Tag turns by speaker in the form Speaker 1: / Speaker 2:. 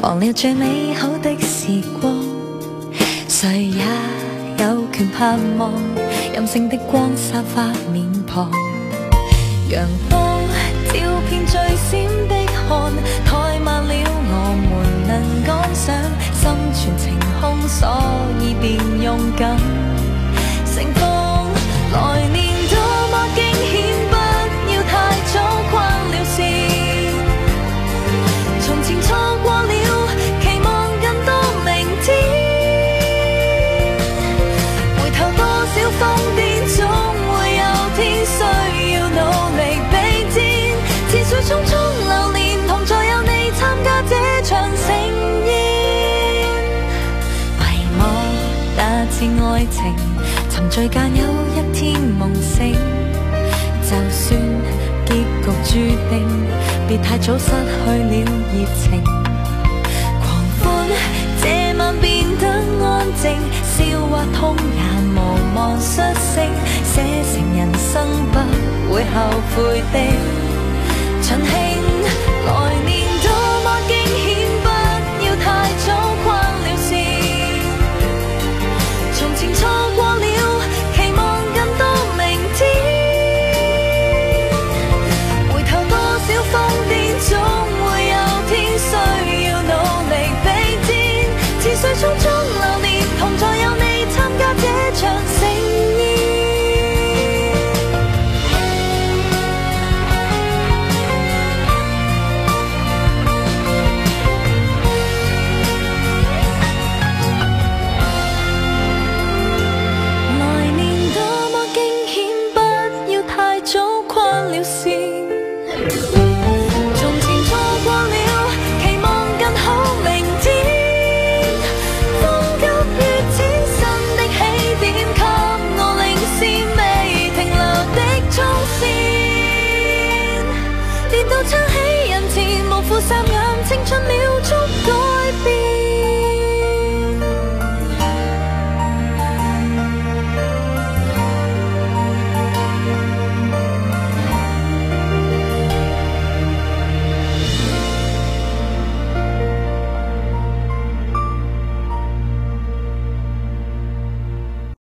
Speaker 1: 忘了最美好的時光。誰也有權盼望任性的光灑發面龐，陽光照遍最閃的汗，怠慢了我們能趕上，心存晴空，所以便勇敢盛放。來年多麼驚險，不要太早框了線，從前錯過了，期望更多明天，回頭多少瘋癲，總會有天需要努力比肩，似水匆匆流年，同在有你參加這場盛宴，遺忘那次愛情，沉醉間有一天夢醒，就算結局注定，別太早失去了熱情，狂歡這晚變得安靜，笑或痛也無望率性，寫成人生不會後悔的盡興。來年多麼驚險，不要太早框了線，從前錯過了，期望更多明天，回頭多少瘋癲，總會有天需要努力比肩，似水匆匆流年，同在有你參加這場盛宴。來年多麼驚險，不要太早框了線，從前錯過了，期望更好明天，風急於此新的起點，給我領先未停留的衝線，跌到撐起人前，無負霎眼青春秒速改